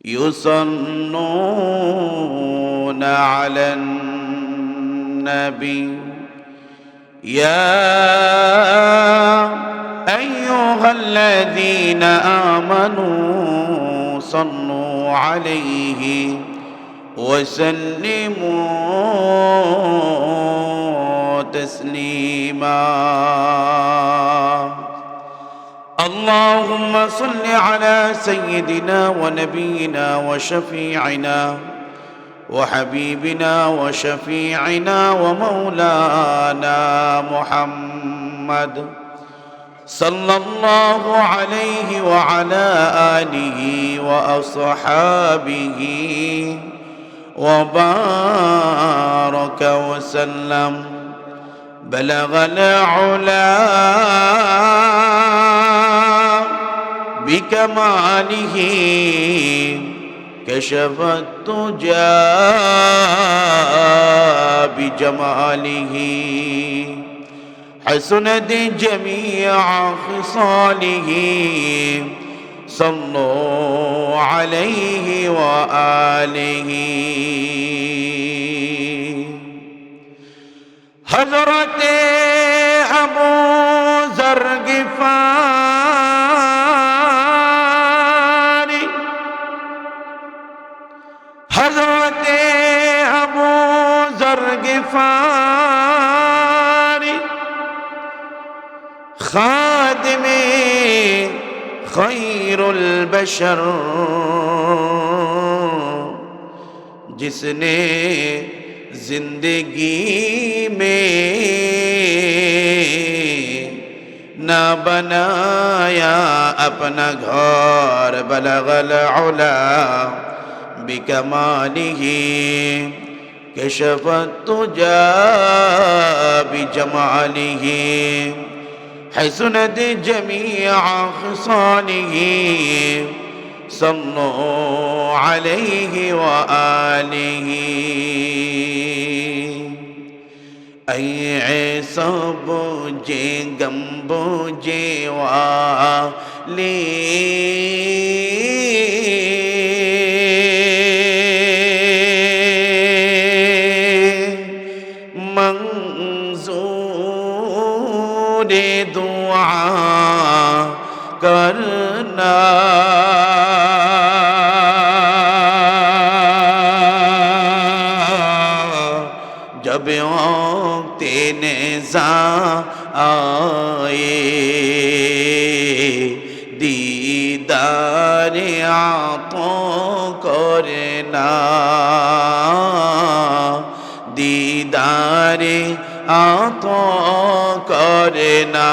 يصلون على النبي يا أيها الذين آمنوا صلوا عليه وسلموا تسليما. اللهم صل على سيدنا ونبينا وشفيعنا وحبيبنا وشفيعنا ومولانا محمد صلى الله عليه وعلى آله وأصحابه وبارك وسلم. بلغ العلا بكماله كشف الدجى بجماله حسنت جميع خصاله صلوا عليه وآله. حضرت ابو ذر غفاری، حضرت ابو ذر غفاری خادم خیر البشر، جس نے زندگی میں نہ بنایا اپنا گھر، بلغ العلا بکمالہ کشف الدجى بجمالہ حسنت جميع خصاله صلوا عليه وآله. اے سب جے گمبو جے والی منظور دعا کرنا، جب وقت نزاع آئے دیدار عطا کرنا، دیدار عطا کرنا.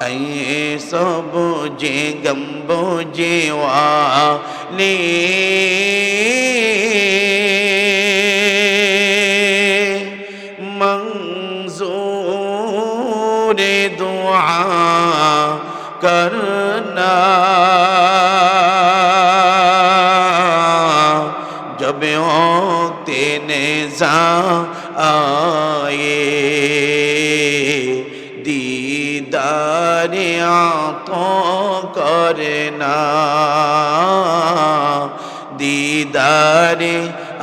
اے سب جے گمبو جے والی منظور دعا کرنا، جب وقت نزاع آئے دیدار عطا کرنا، دیدار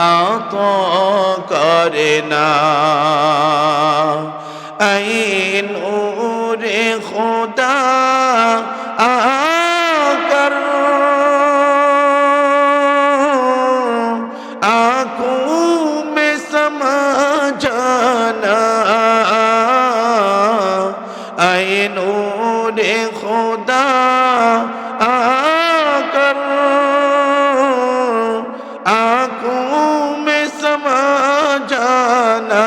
عطا کرنا. اے نور خدا آ کر آنکھوں میں سما جانا، اے نور خدا آ کر آنکھوں میں سما جانا،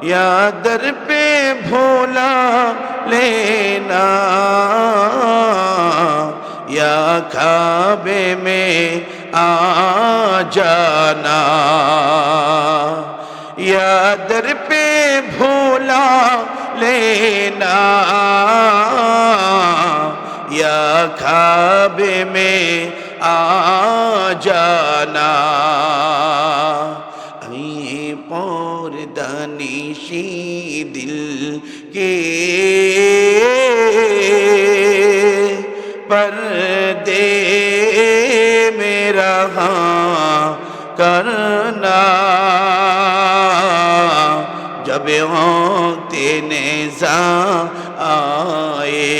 یا در پہ بھولا لینا، یا کعبے میں آ جانا، یا در پہ بھولا لینا، یا کعبے میں آ جانا. اے پردانشی دل کے पर्दे में रहा करना, जब वक़्त नेज़ा आए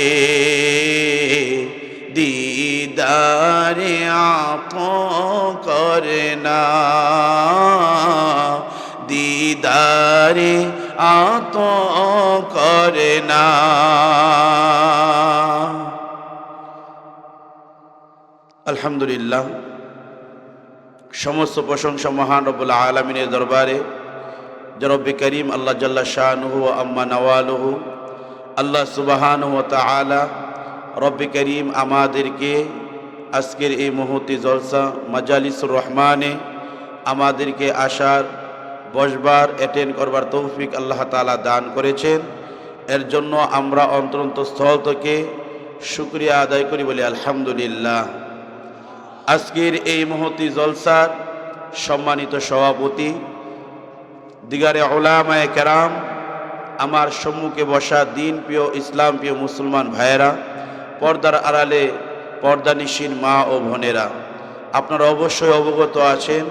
दीदार आँखों करना, दीदार आँखों करना। আলহামদুলিল্লাহ, সমস্ত প্রশংসা মহান রব্বুল আলামিনের দরবারে। যে রব্বে করিম আল্লাহ জাল্লা শানুহু ওয়া আম্মা নওয়ালুহু, আল্লাহ সুবহানাহু ওয়া তাআলা রব্বে করিম আমাদেরকে আজকের এই মুহূর্তে জলসা মাজালিসুর রহমানে আমাদেরকে আসার, বসবার, অ্যাটেন্ড করবার তৌফিক আল্লাহ তাআলা দান করেছেন। এর জন্য আমরা অন্তরস্থল থেকে শুকরিয়া আদায় করি, বলি আলহামদুলিল্লাহ। আজকের এই মুহূর্তে জলসার সম্মানিত সভাপতি, দিগারে উলামায়ে কেরাম, আমার সম্মুখে বসা দিন প্রিয়, ইসলাম প্রিয় মুসলমান ভাইয়েরা, পর্দার আড়ালে পর্দানিশীন মা ও বোনেরা, আপনারা অবশ্যই অবগত আছেন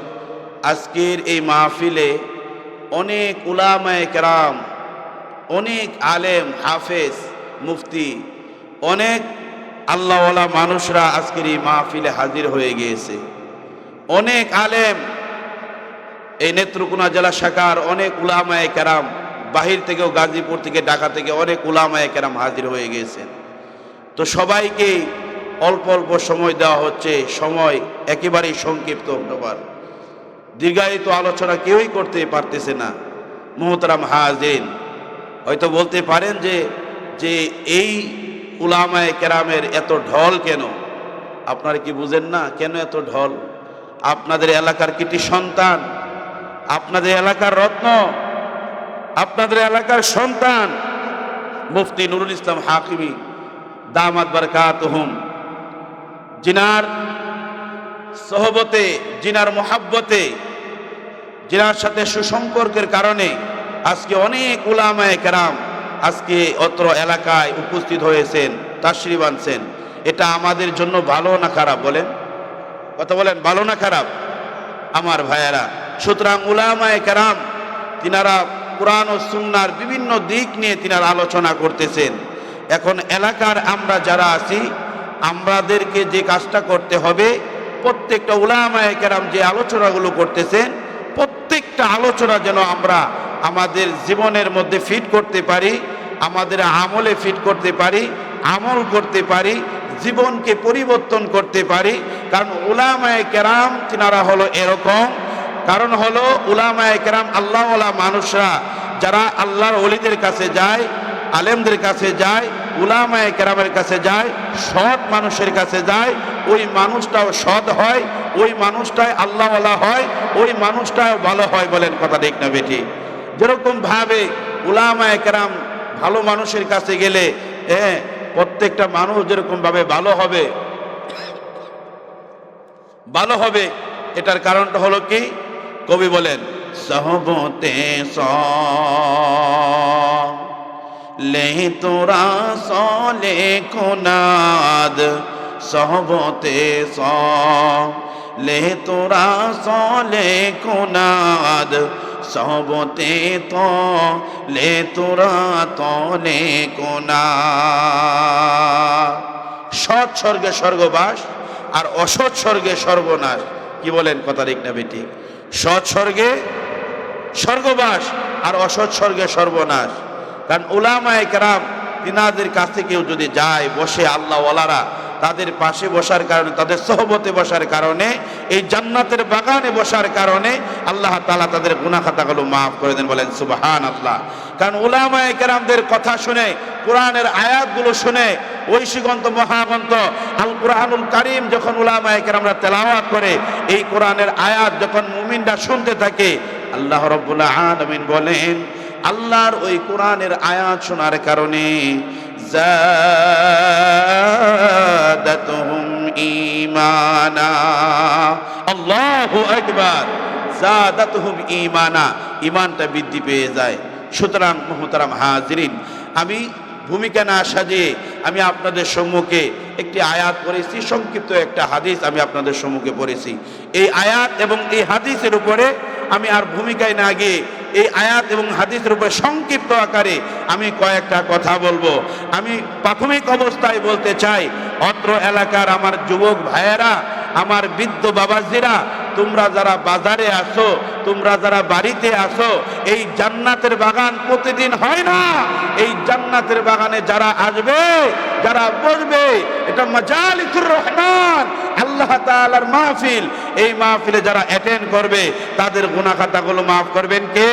আজকের এই মাহফিলে অনেক উলামায়ে কেরাম, অনেক আলেম, হাফেজ, মুফতি, অনেক আল্লাহওয়ালা মানুষরা আজকের এই মাহফিলে হাজির হয়ে গিয়েছে। অনেক আলেম, এই নেত্রকোনা জেলা শাখার অনেক উলামায়ে কেরাম, বাহির থেকেও, গাজীপুর থেকে, ঢাকা থেকে অনেক উলামায়ে কেরাম হাজির হয়ে গিয়েছেন। তো সবাইকে অল্প অল্প সময় দেওয়া হচ্ছে, সময় একেবারেই সংক্ষিপ্ত হবার, দীর্ঘায়িত আলোচনা কেউই করতে পারতেছে না। মুহতারাম হাজিরিন, হয়তো বলতে পারেন যে এই উলামায়ে কেরামের এত ঢল কেন? আপনারা কি বুঝেন না কেন এত ঢল? আপনাদের এলাকার কৃতি সন্তান, আপনাদের এলাকার রত্ন, আপনাদের এলাকার সন্তান মুফতি নুরুল ইসলাম হাকিমি দামাত বারাকাতুহুম, জিনার সহবতে, জিনার মোহাব্বতে, জিনার সাথে সুসম্পর্কের কারণে আজকে অনেক উলামায়ে কেরাম আজকে অত্র এলাকায় উপস্থিত হয়েছেন, তাশরিফ আনছেন। এটা আমাদের জন্য ভালো না খারাপ? বলেন, কথা বলেন, ভালো না খারাপ আমার ভাইয়েরা? সুতরাং উলামায়ে কেরাম তিনারা কুরআন ও সুন্নাহর বিভিন্ন দিক নিয়ে তিনারা আলোচনা করতেছেন। এখন এলাকার আমরা যারা আছি, আমাদেরকে যে কাজটা করতে হবে, প্রত্যেকটা উলামায়ে কেরাম যে আলোচনাগুলো করতেছেন, প্রত্যেকটা আলোচনা যেন আমরা আমাদের জীবনের মধ্যে ফিট করতে পারি, আমাদের আমলে ফিট করতে পারি, আমল করতে পারি, জীবনকে পরিবর্তন করতে পারি। কারণ উলামায়ে কেরাম তিনারা হলো এরকম, কারণ হলো উলামায়ে কেরাম আল্লাহওয়ালা মানুষরা যারা আল্লাহর ওলিদের কাছে যায়, আলেমদের কাছে যায়, উলামায়ে কেরামের কাছে যায়, সৎ মানুষের কাছে যায়, ওই মানুষটাও সৎ হয়, ওই মানুষটাই আল্লাহওয়ালা হয়, ওই মানুষটাও ভালো হয়। বলেন কথা ঠিক না বেটি? যেরকম ভাবে উলামায়ে কেরাম ভালো মানুষের কাছে গেলে প্রত্যেকটা মানুষ যেরকম ভাবে ভালো হবে, এটার কারণটা হলো কি? কবি বলেন, সহবতে লে তোরা সলে কোনাদ, সহবতে লে তোরা সলে কোনাদ, সহবতে তো লে তোরা তলে কোনা। সৎ স্বর্গে স্বর্গবাস আর অসৎ স্বর্গে সর্বনাশ। কি বলেন কথা ঠিক না বেটি? সৎ স্বর্গে স্বর্গবাস আর অসৎ স্বর্গে সর্বনাশ। কারণ উলামায়ে কেরাম তিনাদের কাছে কেউ যদি যায়, বসে, আল্লাহওয়ালারা তাদের পাশে বসার কারণে, তাদের সহবতে বসার কারণে, এই জান্নাতের বাগানে বসার কারণে আল্লাহ তাআলা তাদের গুনাহ খাতাগুলো মাফ করে দেন। বলেন সুবহানাল্লাহ। কারণ উলামায়ে কেরামদের কথা শুনে, কোরআনের আয়াতগুলো শুনে, ঐশীগন্ত মহাগ্রন্থ আল কুরআনুল কারীম যখন উলামায়ে কেরামরা তেলাওয়াত করে, এই কোরআনের আয়াত যখন মুমিনরা শুনতে থাকে, আল্লাহ রাব্বুল আলামিন বলেন, আল্লাহর ওই কোরআনের আয়াত শোনার কারণে জাদাতুহুম ঈমানা। আল্লাহু আকবার। জাদাতুহুম ঈমানা, ঈমানটা বৃদ্ধি পেয়ে যায়। সুতরাং মুহতারাম হাজিরিন, আমি ভূমিকা না সাজিয়ে আমি আপনাদের সম্মুখে একটি আয়াত পড়েছি, সংক্ষিপ্ত একটা হাদিস আমি আপনাদের সম্মুখে পড়েছি। এই আয়াত এবং এই হাদিসের উপরে আমি আর ভূমিকায় না গিয়ে এই আয়াত এবং হাদিসের উপরে সংক্ষিপ্ত আকারে আমি কয়েকটা কথা বলবো। আমি প্রাথমিক অবস্থায় বলতে চাই, অত্র এলাকার আমার যুবক ভাইয়েরা, আমার বৃদ্ধ বাবাজিরা, তোমরা যারা বাজারে আসো, তোমরা যারা বাড়িতে আসো, এই জান্নাতের বাগান প্রতিদিন হয় না। এই জান্নাতের বাগানে যারা আসবে, যারা বসবে, এটা মাজালিসুর রহমান, আল্লাহ তাআলার মাহফিল। এই মাহফিলে যারা অ্যাটেন্ড করবে তাদের গুনাহ খাতাগুলো মাফ করবেন কে?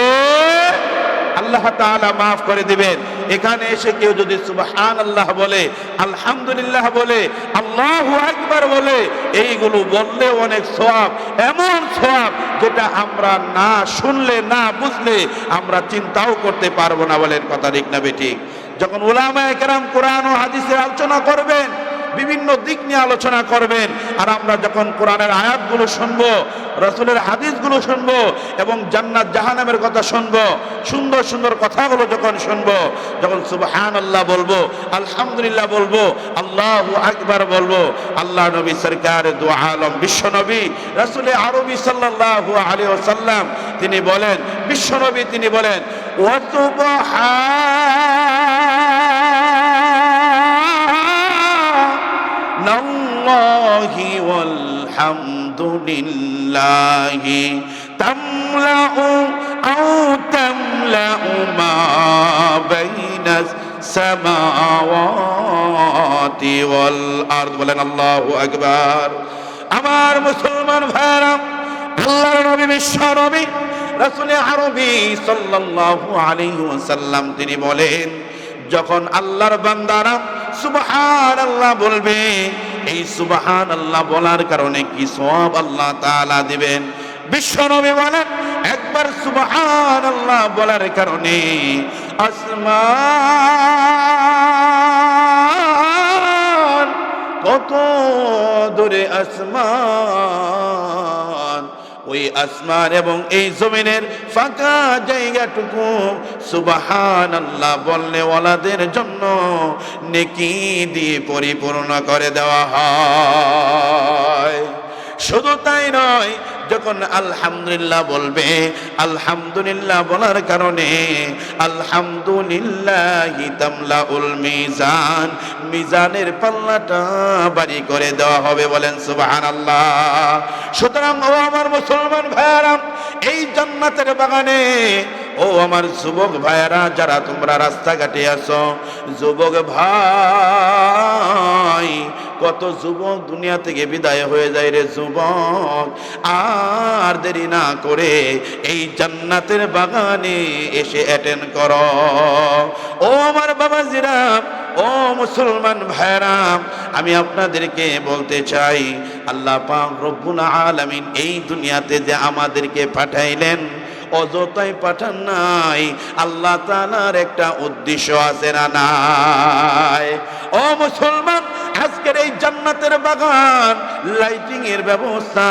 আল্লাহ তাআলা মাফ করে দিবেন। এখানে এসে কেউ যদি সুবহানাল্লাহ বলে, আলহামদুলিল্লাহ বলে, আল্লাহু আকবার বলে, এইগুলো বললে অনেক সওয়াব, এমন সওয়াব যেটা আমরা না শুনলে, না বুঝলে আমরা চিন্তাও করতে পারবো না। বলেন কথা ঠিক না বেঠিক? যখন উলামায়ে কেরাম কোরআন ও হাদিসের আলোচনা করবেন, বিভিন্ন দিক নিয়ে আলোচনা করবেন, আর আমরা যখন কোরআনের আয়াতগুলো শুনবো, রাসূলের হাদিসগুলো শুনবো এবং জান্নাত জাহান্নামের কথা শুনবো, সুন্দর সুন্দর কথাগুলো যখন শুনবো, যখন সুবহানাল্লাহ বলবো, আলহামদুলিল্লাহ বলবো, আল্লাহু আকবার বলবো, আল্লাহ নবী সরকার দু আলম বিশ্ব নবী রাসূলে আরবি সাল্লাল্লাহু আলাইহি ওয়াসাল্লাম তিনি বলেন, বিশ্ব নবী তিনি বলেন, ওয়া সুবহানাল্লাহি ওয়াল হামদুলিল্লাহি তামলাউ আও তামলাউ মা বাইনাস সামাওয়াতি ওয়াল আরদ। বলেন আল্লাহু আকবার। আমার মুসলমান ভাইরা, আল্লাহর নবী বিশ্ব নবী রাসূলে আরবি সাল্লাল্লাহু আলাইহি ওয়াসাল্লাম তিনি বলেন, যখন আল্লাহর বান্দারা সুবহানাল্লাহ বলবে, এই সুবহানাল্লাহ বলার কারণে কি সওয়াব আল্লাহ তাআলা দিবেন। বিশ্বনবী বলেন, একবার সুবহানাল্লাহ বলার কারণে আসমান, কত দূরে আসমান, ওই আসমান এবং এই জমিনের ফাঁকা জায়গাটুকু সুবহানাল্লাহ বললে ওয়ালাদের জন্য নেকি দিয়ে পরিপূর্ণ করে দেওয়া হয়। শুধু তাই নয়, যখন আলহামদুলিল্লাহ বলবে, আলহামদুলিল্লাহ বলার কারণে আলহামদুলিল্লাহি তামলাউল মিজান, মিজানের পাল্লাটা ভারী করে দেওয়া হবে। বলেন সুবহানাল্লাহ। সুতরাং ও আমার মুসলমান ভাইয়েরা, এই জান্নাতের বাগানে, ও আমার যুবক ভাইয়েরা যারা তোমরা রাস্তাঘাটে আছো, যুবক ভাই, কত যুবক দুনিয়া থেকে বিদায় হয়ে যায় রে যুবক। আর দেরি না করে এই জান্নাতের বাগানে এসে অ্যাটেন্ড করো। ও আমার বাবাজিরা, ও মুসলমান ভাইরা, আমি আপনাদেরকে বলতে চাই, আল্লাহ পাক রব্বুল আলামিন এই দুনিয়াতে যে আমাদেরকে পাঠাইলেন, অযথাই পাঠান নাই। আল্লাহ তাআলার একটা উদ্দেশ্য আছে না নাই? ও মুসলমান, আজকের এই জান্নাতের বাগান, লাইটিং এর ব্যবস্থা,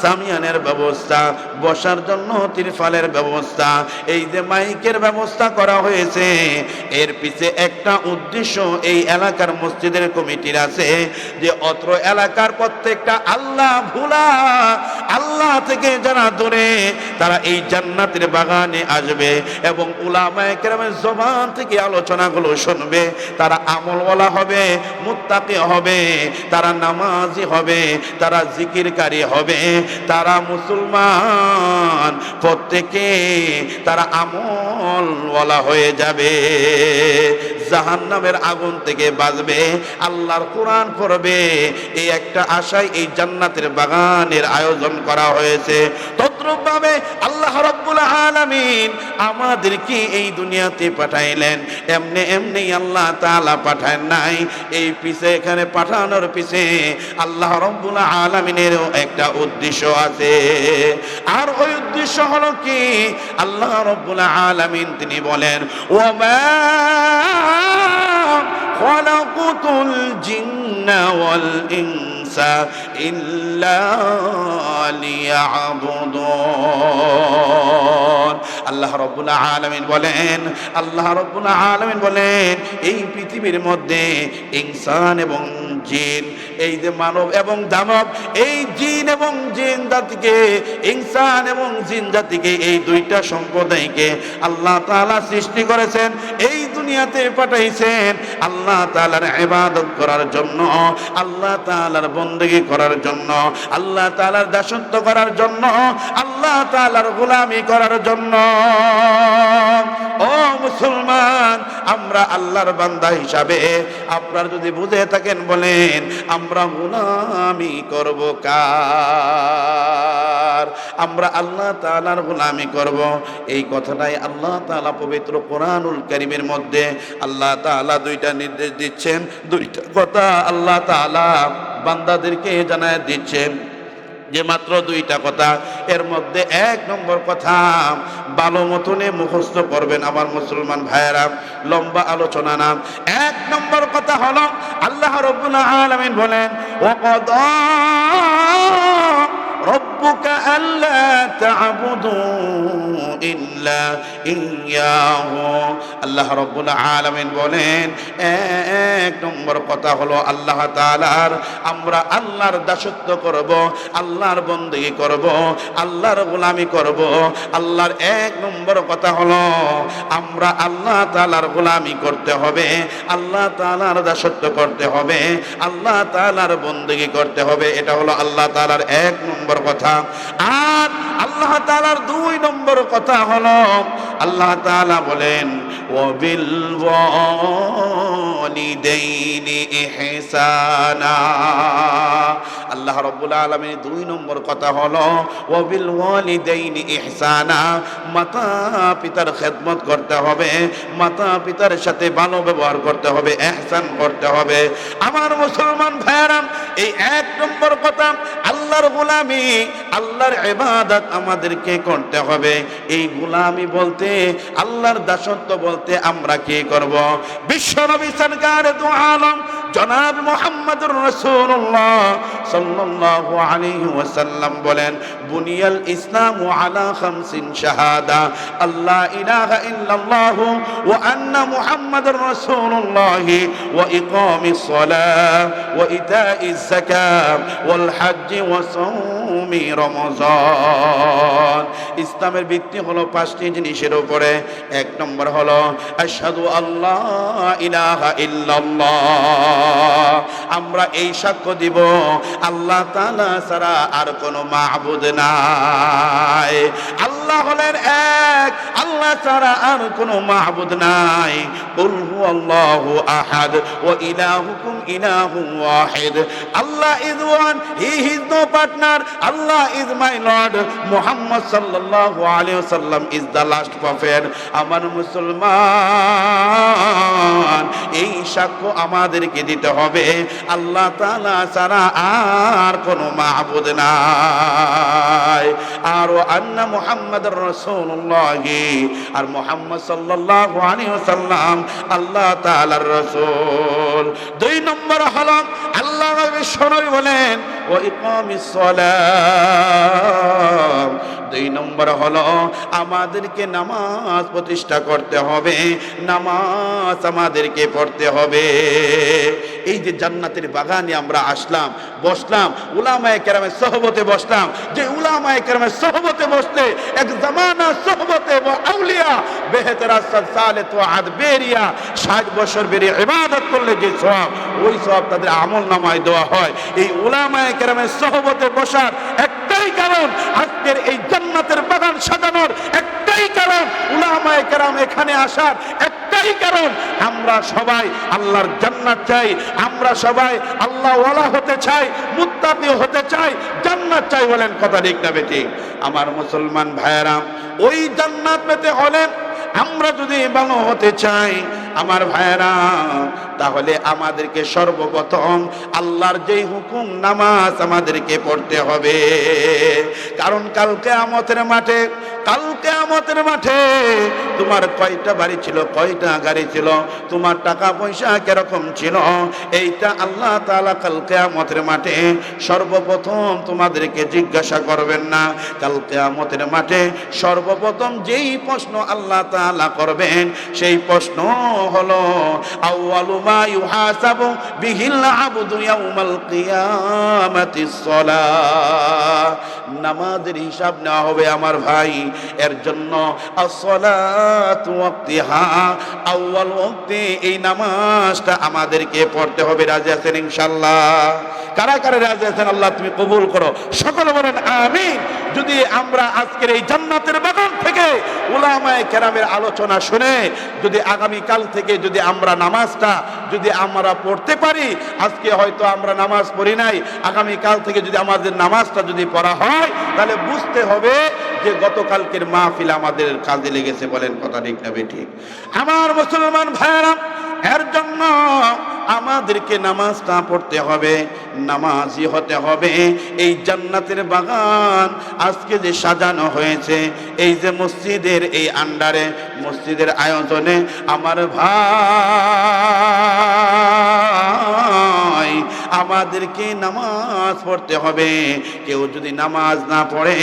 সামিয়ানের ব্যবস্থা, বসার জন্য তিরফালের ব্যবস্থা, এই যে মাইকের ব্যবস্থা করা হয়েছে, এর পিছে একটা উদ্দেশ্য এই এলাকার মসজিদের কমিটির আছে, যে অত্র এলাকার প্রত্যেকটা আল্লাহ ভোলা, আল্লাহ থেকে যারা দূরে, তারা এই জান্নাতের বাগানে আসবে এবং উলামায়ে কেরামের জবান থেকে আলোচনাগুলো শুনবে। তারা আমলওয়ালা হবে, মুত্তাকি হবে, তারা নামাজি হবে, তারা জিকিরকারী হবে, তারা মুসলমান প্রত্যেকে তারা আমলওয়ালা হয়ে যাবে, জাহান্নামের আগুন থেকে বাঁচবে, আল্লাহর কোরআন পড়বে। এই একটা আশায় এই জান্নাতের বাগানের আয়োজন করা হয়েছে। তদ্রূপভাবে আল্লাহ রাব্বুল আলামিন আমাদেরকে এই দুনিয়াতে পাঠাইলেন, এমনি এমনি আল্লাহ তাআলা পাঠান নাই। এই পিছে, এখানে পাঠানোর পিছে আল্লাহ রাব্বুল আলামিনেরও একটা উদ্দেশ্য আছে। আর ওই উদ্দেশ্য হলো কি? আল্লাহ রাব্বুল আলামিন তিনি বলেন, ওয়া খালাকুতুল জিন্না ওয়াল ইনসা ইল্লা লিয়াবুদুন। আল্লাহ রাব্বুল আলামিন বলেন, আল্লাহ রাব্বুল আলামিন বলেন, এই পৃথিবীর মধ্যে ইনসান এবং জিন, এই যে মানব এবং দানব, এই জিন এবং জিন জাতিকে, ইনসান এবং জিন জাতিকে, এই দুইটা সম্প্রদায়কে আল্লাহ তাআলা সৃষ্টি করেছেন, এই দুনিয়াতে পাঠাইছেন আল্লাহ তাআলার ইবাদত করার জন্য, আল্লাহ তাআলার বন্দেগী করার জন্য, আল্লাহ তাআলার দাসত্ব করার জন্য, আল্লাহ তাআলার গোলামি করার জন্য। ও মুসলমান, আমরা আল্লাহর বান্দা হিসাবে আপনারা যদি বুঝে থাকেন, বলেন আমরা গোলামি করব কার? আমরা আল্লাহ তাআলার গোলামি করব। এই কথাটাই আল্লাহ তাআলা পবিত্র কোরআনুল কারীমের মধ্যে আল্লাহ তাআলা দুইটা নির্দেশ দিচ্ছেন, দুইটা কথা আল্লাহ তাআলা বান্দাদেরকে জানায় দিচ্ছেন, যে মাত্র দুইটা কথা। এর মধ্যে এক নম্বর কথা ভালো মতনে মুখস্থ করবেন আমার মুসলমান ভাইয়েরা, লম্বা আলোচনা না। এক নম্বর কথা হলো আল্লাহ রাব্বুল আলামিন বলেন, ওয়াকাদা রব্বুকা আল্লা তা'বুদু ইল্লা ইয়্যাহু। আল্লাহ রাব্বুল আলামিন বলেন, এক নম্বর কথা হলো আল্লাহ তাআলার, আমরা আল্লাহর দাসত্ব করব, আল্লাহর বন্দেগী করব, আল্লাহর গোলামি করব। আল্লাহর এক নম্বর কথা হলো আমরা আল্লাহ তাআলার গোলামি করতে হবে, আল্লাহ তাআলার দাসত্ব করতে হবে, আল্লাহ তাআলার বন্দেগী করতে হবে। এটা হলো আল্লাহ তাআলার এক নম্বর কথা। আর আল্লাহ তাআলার দুই নম্বর কথা হলো আল্লাহ তাআলা বলেন, ওয়াবিল ওয়ালিদাইনি ইহসানা। আল্লাহ রাব্বুল আলামিন দুই নম্বর কথা হলো ওয়াবিল ওয়ালিদাইনি ইহসানা, মাতা পিতার খেদমত করতে হবে, মাতা পিতার সাথে ভালো ব্যবহার করতে হবে, ইহসান করতে হবে। আমার মুসলমান ভাইয়েরা, এই এক নম্বর কথা আল্লাহর গোলামি, আল্লাহর ইবাদত আমাদেরকে করতে হবে। এই গোলামি বলতে, আল্লাহর দাসত্ব বলতে আমরা কি করব? বিশ্বনবী সরকার দু আলম জনাব মুহাম্মদুর রাসূলুল্লাহ সাল্লাল্লাহু আলাইহি ওয়াসাল্লাম বলেন, বুনিয়াল ইসলামু আলা খামসিন শাহাদা আল্লা ইলাহা ইল্লাল্লাহ ওয়া আন্না মুহাম্মাদুর রাসূলুল্লাহ ওয়া ইকামিস সালাহ ওয়া ইতাইজ যাকাত ওয়াল হজ্জ ওয়া সাওমি রমজান। ইসলামের ভিত্তি হলো পাঁচটি জিনিসের উপরে। এক নম্বর হলো আশহাদু আল্লাহ ইলাহা ইল্লাল্লাহ, আমরা এই সাক্ষ্য দিব আল্লাহ তাআলা ছাড়া আর কোনো মাবুদ নাই, আল্লাহ হলেন এক, আল্লাহ ছাড়া আর কোনো মাবুদ নাই। কুল হুয়াল্লাহু আহাদ ওয়া ইলাহুকুম ইলাহুন ওয়াহিদ, Allah is one, he is no partner, Allah is my lord, Muhammad সাল্লাল্লাহু আলাইহি ওয়াসাল্লাম ইজ দ্য লাস্ট প্রফেট। আমার মুসলমান, এই সাক্ষ্য আমাদেরকে দিতে হবে আল্লাহ তাআলা ছাড়া আর কোনো মাবুদ নাই। আর আন্না মুহাম্মাদুর রাসূলুল্লাহ, আর মুহাম্মদ সাল্লাল্লাহু আলাইহি ওয়াসাল্লাম আল্লাহ তাআলার রাসূল। দুই নম্বর হলো আল্লাহ বিশ্বনবী বলেন ওয়া ইকামিস সালাহ, দুই নম্বর হলো আমাদেরকে নামাজ প্রতিষ্ঠা করতে হবে, নামাজ আমাদেরকে পড়তে হবে। এই যে জান্নাতের বাগানে আমরা আসলাম, বসলাম, উলামায়ে কেরামের সোহবতে বসলাম, যে উলামায়ে কেরামের সোহবতে বসতে এক জামানা সোহবতে ওয়া আউলিয়া বেহতর আসদ সালে তো আদ বেরিয়া 60 বছর বেরি ইবাদত করলে যে সওয়াব, ওই সওয়াব তাদের আমলনামায় দেওয়া হয়। এই উলামায়ে কেরামের সোহবতে বসার একটাই কারণ, আজকের এই জান্নাতের বাগান সাজানোর একটাই কারণ, উলামায়ে কেরাম এখানে আসার একটাই কারণ, আমরা সবাই আল্লাহর জান্নাত চাই, আমরা সবাই আল্লাহ ওয়ালা হতে চাই, মুত্তাকি হতে চাই, জান্নাত চাই। বলেন কথা ঠিক না বেঠিক? আমার মুসলমান ভাইয়েরা, ওই জান্নাত পেতে হলে আমরা যদি ভালো হতে চাই আমার ভাইয়েরা, তাহলে আমাদেরকে সর্বপ্রথম আল্লাহর যেই হুকুম নামাজ আমাদেরকে পড়তে হবে। কারণ কাল কিয়ামতের মাঠে কাল কিয়ামতের মাঠে তোমার কয়টা বাড়ি ছিল, কয়টা গাড়ি ছিল, তোমার টাকা পয়সা কিরকম ছিল, এইটা আল্লাহ তাআলা কাল কিয়ামতের মাঠে সর্বপ্রথম তোমাদেরকে জিজ্ঞাসা করবেন না। কাল কিয়ামতের মাঠে সর্বপ্রথম যেই প্রশ্ন আল্লাহ তাআলা করবেন সেই প্রশ্ন হলো আউয়ালু মা ইউহাসাবু বিহিল আবদু ইয়াউমাল কিয়ামাতিস সালাহ। নামাজের হিসাব নেওয়া হবে আমার ভাই। এর জন্য আসসালাতু ওয়াক্তিহা, আউয়াল ওয়াক্তে এই নামাজটা আমাদেরকে পড়তে হবে। রাজি আছেন ইনশাআল্লাহ? কারা কারা রাজি আছেন? আল্লাহ তুমি কবুল করো, সকলে বলেন আমিন। যদি আমরা আজকের এই জান্নাতের বাগান থেকে উলামায়ে কেরামের আলোচনা শুনে যদি আগামী কাল থেকে যদি আমরা নামাজটা যদি আমরা পড়তে পারি, আজকে হয়তো আমরা নামাজ পড়ি নাই, আগামী কাল থেকে যদি আমাদের নামাজটা যদি পড়া হয় তাহলে বুঝতে হবে যে গতকালকের মাহফিল আমাদের কাজে লেগেছে। বলেন কথা ঠিক না বেঠিক? আমার মুসলমান ভাইরা, এর জন্য আমাদেরকে নামাজটা পড়তে হবে, নামাজি হতে হবে। এই জান্নাতের বাগান আজকে যে সাজানো হয়েছে, এই যে মসজিদের এই আন্ডারে, মসজিদের আয়োজনে, আমার ভাই আমাদেরকে নামাজ পড়তে হবে। কেউ যদি নামাজ না পড়ে,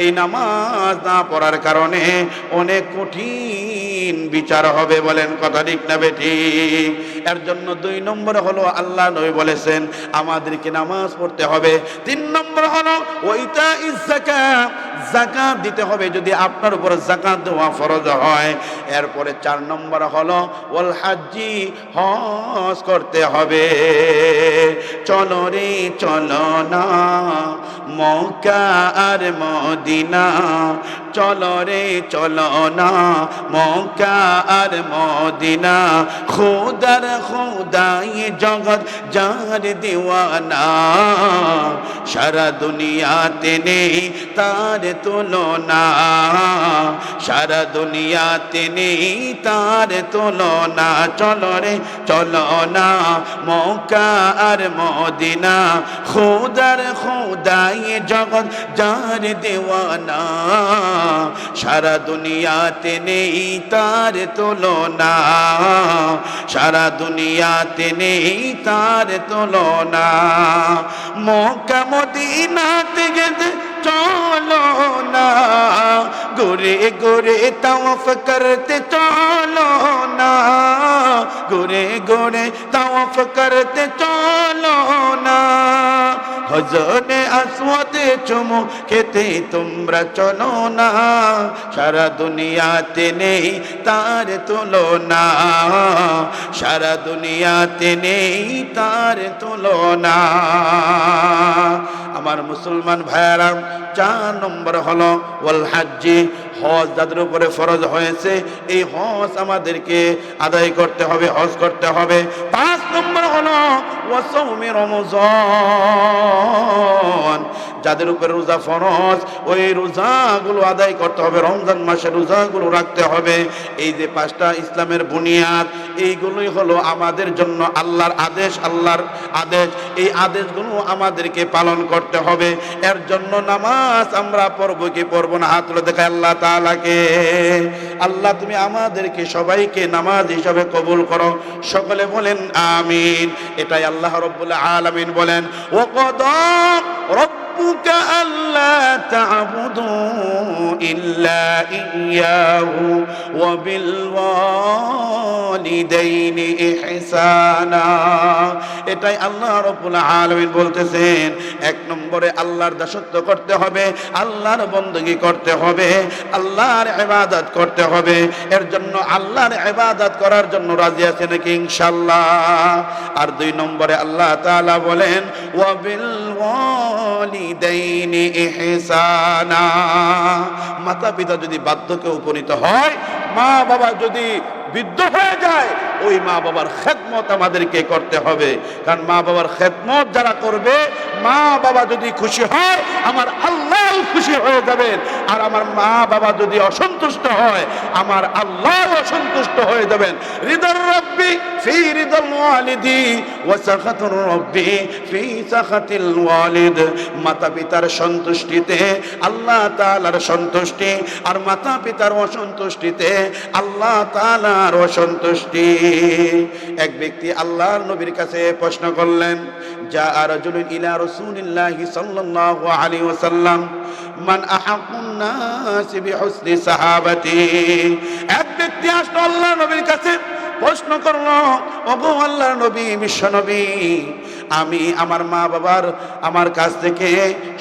এই নামাজ না পড়ার কারণে অনেক কঠিন বিচার হবে। বলেন কথা ঠিক না বেঠিক? এর জন্য 2 নম্বর হলো আল্লাহ নবী বলেছেন আমাদেরকে নামাজ পড়তে হবে। 3 নম্বর হলো ওয়াইতাইজ যাকাত, যাকাত দিতে হবে যদি আপনার উপর যাকাত দেওয়া ফরজ হয়। এরপরে 4 নম্বর হলো ওয়াল হাজ্জি, হজ করতে হবে। চলো রে চলো না মক্কা আর মদিনা, চলো রে চলো না মক্কা আর মদিনা, খুদার খুদাই জগৎ যার দিওয়ানা, সারা দুনিয়াতে নেই তার তুলনা, সারা দুনিয়াতে নেই তার তুলনা। চলো রে চলো না মক্কা আর মদিনা, খুদার খুদাই জগৎ যার দিওয়ানা, সারা দুনিয়াতে নেই তার তুলনা, সারা দুনিয়াতে নেই তার তুলনা। মক্কা মদিনাতে গেছে চলো না, ঘুরে ঘুরে তাওয়াফ করতে চলো না, ঘুরে ঘুরে তাওয়াফ করতে চলো না, হজরে আসওয়াদে চুমু খেতে তোমরা চলো না, সারা দুনিয়াতে নেই তার তুলনা, সারা দুনিয়াতে নেই তার তুলনা। আমার মুসলমান ভাইয়ারা, 4 নম্বর হলো ওয়াল হাজ্জি, হজ যাদের উপরে ফরজ হয়েছে এই হজ আমাদেরকে আদায় করতে হবে, হজ করতে হবে। 5 নম্বর হলো ওয়া সাওমি রমজান, যাদের উপরে রোজা ফরজ ওই রোজাগুলো আদায় করতে হবে, রমজান মাসে রোজাগুলো রাখতে হবে। এই যে 5টা ইসলামের বুনিয়াদ, এইগুলোই হলো আমাদের জন্য আল্লাহর আদেশ, আল্লাহর আদেশ। এই আদেশগুলো আমাদেরকে পালন করতে হবে। এর জন্য নামাজ আমরা পড়ব কি পড়ব না? হাত তুলে দেখায় আল্লাহ তাআলাকে। আল্লাহ তুমি আমাদেরকে সবাইকে নামাজ হিসাবে কবুল করো, সকলে বলেন আমিন। এটাই আল্লাহ রাব্বুল আলামিন বলেন ওয়াকাদা রাব্বুকা আল্লা তা'বুদু ইল্লা ইয়্যাহু ওয়া বিল ওয়ালিদাইনি ইহসানা। এটাই আল্লাহ রাব্বুল আলামিন বলতেছেন। 1 নম্বরে আল্লাহর দাসত্ব করতে হবে, আল্লাহর বندگی করতে হবে, আল্লাহর ইবাদত করতে হবে। এর জন্য আল্লাহর ইবাদত করার জন্য রাজি আছে নাকি ইনশাআল্লাহ? আর 2 নম্বরে আল্লাহ তাআলা বলেন ওয়া বিল ওয়ালিদাইনি ইহসানা। মাতা পিতা যদি বার্ধক্যে উপনীত হয়, মা বাবা যদি বৃদ্ধ হয়ে যায়, ওই মা বাবার খেদমত আমাদেরকে করতে হবে। কারণ মা বাবার খেদমত যারা করবে, মা বাবা যদি খুশি হয় আমার আল্লাহ খুশি হয়ে যাবেন। আর আমার মা বাবা যদি অসন্তুষ্ট হয় আমার আল্লাহ অসন্তুষ্ট হয়ে যাবেন। রিদার রব্বি ফি রিদাল ওয়ালিদি ওয়া সাখাতুর রব্বি ফি সাখাতিল ওয়ালিদ। মাতা পিতার সন্তুষ্টিতে আল্লাহ তাআলার সন্তুষ্টি, আর মাতা পিতার অসন্তুষ্টিতে আল্লাহ তাআলার অসন্তুষ্টি। এক ব্যক্তি আল্লাহর নবীর কাছে প্রশ্ন করলেন, যা রাজুলুন ইলা রাসূলিল্লাহি সাল্লাল্লাহু আলাইহি ওয়াসাল্লাম মান আহাক্কুন নাস বিহুসনি সাহাবাতি। এক ব্যক্তি আসলো আল্লাহর নবীর কাছে, প্রশ্ন করলো, ওগো আল্লাহর নবী, বিশ্ব নবী, আমি আমার মা বাবার আমার কাছ থেকে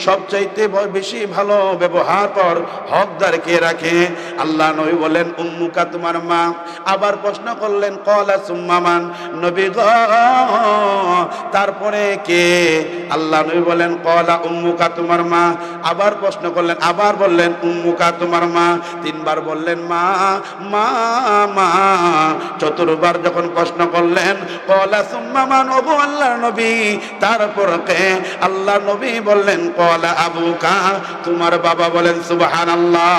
সবচাইতে বেশি ভালো ব্যবহার পর হকদার কে রাখে? আল্লাহ নবী বলেন, উম্মুকা, তোমার মা। আবার প্রশ্ন করলেন, ক্বালা সুম্মা মান? নবী গো, তারপরে কে? আল্লাহ নবী বলেন, ক্বালা উম্মুকা, তোমার মা। আবার প্রশ্ন করলেন, আবার বললেন, উম্মুকা, তোমার মা। তিনবার বললেন, মা মা মা। চতুর্থবার যখন প্রশ্ন করলেন, ক্বালা সুম্মা মান? ওগো আল্লাহর নবী, তারপর কে? আল্লাহর নবী বললেন, ক্বালা আবুকা, তোমার বাবা। বলেন সুবহানাল্লাহ।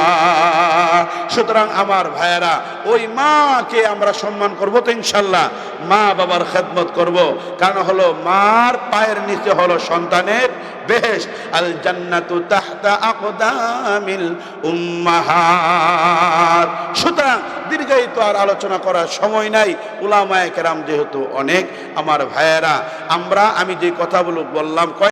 সুতরাং আমার ভাইয়েরা, ওই মাকে আমরা সম্মান করব তো ইনশাআল্লাহ, মা বাবার খেদমত করব। কারণ হলো মার পায়ের নিচে হলো সন্তানের বেহেশত। আল জান্নাতু তাহতা আকদামিল উম্মাহাত। সুতরাং দীর্ঘায়িত আর আলোচনা করার সময় নাই, উলামায়ে কেরাম যেহেতু অনেক। আমার ভাইয়েরা, আমি যে কথাগুলো বললাম